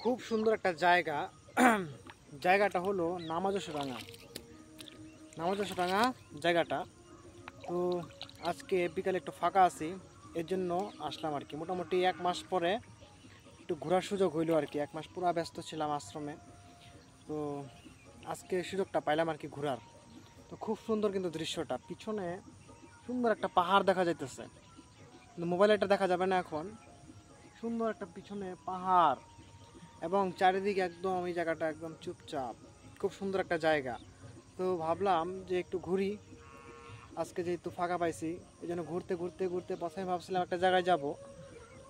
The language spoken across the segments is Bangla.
খুব সুন্দর একটা জায়গা। জায়গাটা হলো নামাজোসডাঙ্গা জায়গাটা। তো আজকে বিকালে একটু ফাঁকা আছি, এর জন্য আসলাম আর কি। মোটামুটি 1 মাস পরে একটু ঘোরার সুযোগ হইলো আর কি। 1 মাস পুরো ব্যস্ত ছিলাম আশ্রমে, তো আজকে সুযোগটা পাইলাম আর কি ঘোরার। তো খুব সুন্দর কিন্তু দৃশ্যটা, পিছনে সুন্দর একটা পাহাড় দেখা যাইতেছে, কিন্তু মোবাইলে এটা দেখা যাবে না এখন। সুন্দর একটা পিছনে পাহাড় এবং চারিদিকে একদম এই জায়গাটা একদম চুপচাপ, খুব সুন্দর একটা জায়গা। তো ভাবলাম যে একটু ঘুরি, আজকে যেহেতু ফাঁকা পাইছি এই জন্য ঘুরতে ঘুরতে ঘুরতে প্রথমে ভাবছিলাম একটা জায়গায় যাব,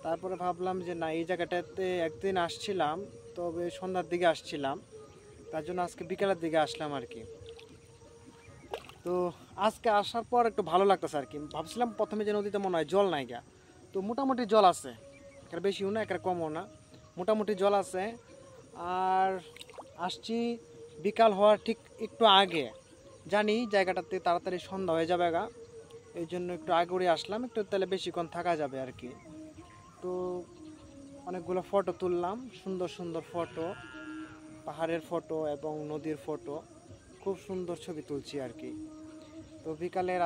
তারপরে ভাবলাম যে না, এই জায়গাটাতে একদিন আসছিলাম, তবে সন্ধ্যার দিকে আসছিলাম, তার জন্য আজকে বিকেলের দিকে আসলাম আর কি। তো আজকে আসার পর একটু ভালো লাগতেছে আর কি। ভাবছিলাম প্রথমে যে নদীতে মনে হয় জল নাই গা, তো মোটামুটি জল আছে, একটা বেশিও না একটা কমও না, মোটামুটি জল আছে। আর আসছি বিকাল হওয়ার ঠিক একটু আগে, জানি জায়গাটাতে তাড়াতাড়ি সন্ধ্যা হয়ে যাবে গা, এই জন্য একটু আগে করে আসলাম, একটু তাহলে বেশিক্ষণ থাকা যাবে আর কি। তো অনেকগুলো ফটো তুললাম, সুন্দর সুন্দর ফটো, পাহাড়ের ফটো এবং নদীর ফটো, খুব সুন্দর ছবি তুলছি আর কি। তো বিকালের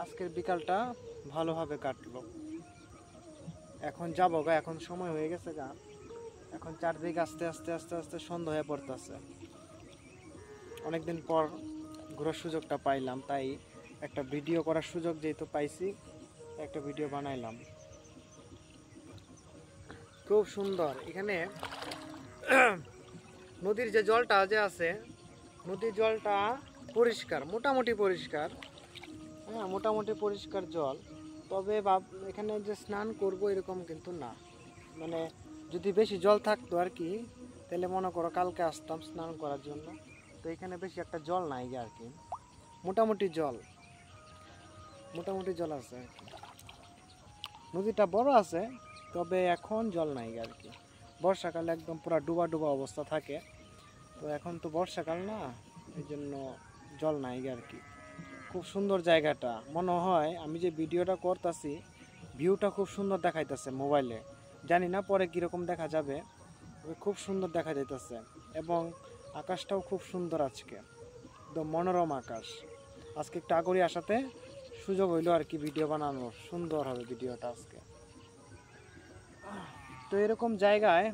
আজকের বিকালটা ভালোভাবে কাটলো। এখন যাবো গা, এখন সময় হয়ে গেছে গা, এখন চারদিকে আস্তে আস্তে আস্তে আস্তে সন্ধ্যা হয়ে পড়তেছে। অনেকদিন পর ঘোরার সুযোগটা পাইলাম, তাই একটা ভিডিও করার সুযোগ যেহেতু পাইছি, একটা ভিডিও বানাইলাম। খুব সুন্দর এখানে। নদীর যে জলটা যে আছে, নদীর জলটা পরিষ্কার, মোটামুটি পরিষ্কার, হ্যাঁ মোটামুটি পরিষ্কার জল। তবে এখানে যে স্নান করব এরকম কিন্তু না, মানে যদি বেশি জল থাকতো আর কি, তাহলে মনে করো কালকে আসতাম স্নান করার জন্য। তো এখানে বেশি একটা জল নাই আর কি, মোটামুটি জল আছে আর কি। নদীটা বড় আছে, তবে এখন জল নাই আর কি। বর্ষাকালে একদম পুরো ডুবা ডুবা অবস্থা থাকে, তো এখন তো বর্ষাকাল না, এই জন্য জল নাই আর কি। খুব সুন্দর জায়গাটা, মনে হয় আমি যে ভিডিওটা করতেছি ভিউটা খুব সুন্দর দেখাইতেছে মোবাইলে, জানি না পরে কীরকম দেখা যাবে, তবে খুব সুন্দর দেখা যাইতেছে। এবং আকাশটাও খুব সুন্দর আজকে, একদম মনোরম আকাশ। আজকে একটু আগরে আসাতে সুযোগ হইলো আর কি ভিডিও বানানোর, সুন্দর হবে ভিডিওটা আজকে। তো এরকম জায়গায়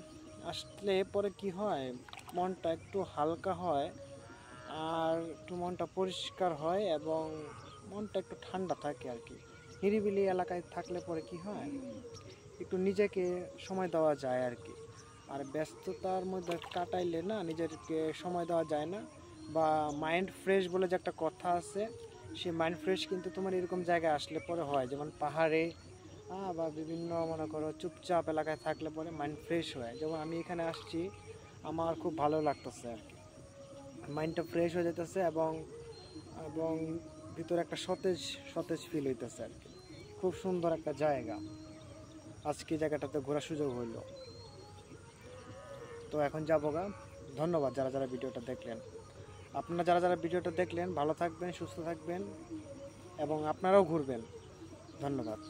আসলে পরে কি হয়, মনটা একটু হালকা হয়, আর একটু মনটা পরিষ্কার হয় এবং মনটা একটু ঠান্ডা থাকে আর কি। নিরিবিলি এলাকায় থাকলে পরে কি হয়, একটু নিজেকে সময় দেওয়া যায় আর কি। আর ব্যস্ততার মধ্যে কাটাইলে না নিজেকে সময় দেওয়া যায় না, বা মাইন্ড ফ্রেশ বলে যে একটা কথা আছে, সেই মাইন্ড ফ্রেশ কিন্তু তোমার এরকম জায়গায় আসলে পরে হয়। যেমন পাহাড়ে বা বিভিন্ন মনে করো চুপচাপ এলাকায় থাকলে পরে মাইন্ড ফ্রেশ হয়। যেমন আমি এখানে আসছি, আমার খুব ভালো লাগতেছে আর কি, মাইন্ডটা ফ্রেশ হয়ে যেতেছে এবং এবং ভিতরে একটা সতেজ সতেজ ফিল হইতেছে আর কি। খুব সুন্দর একটা জায়গা, আজকে জায়গাটাতে ঘোরার সুযোগ হইল। তো এখন যাবো গা। ধন্যবাদ যারা যারা ভিডিওটা দেখলেন। আপনারা যারা যারা ভিডিওটা দেখলেন ভালো থাকবেন, সুস্থ থাকবেন এবং আপনারাও ঘুরবেন। ধন্যবাদ।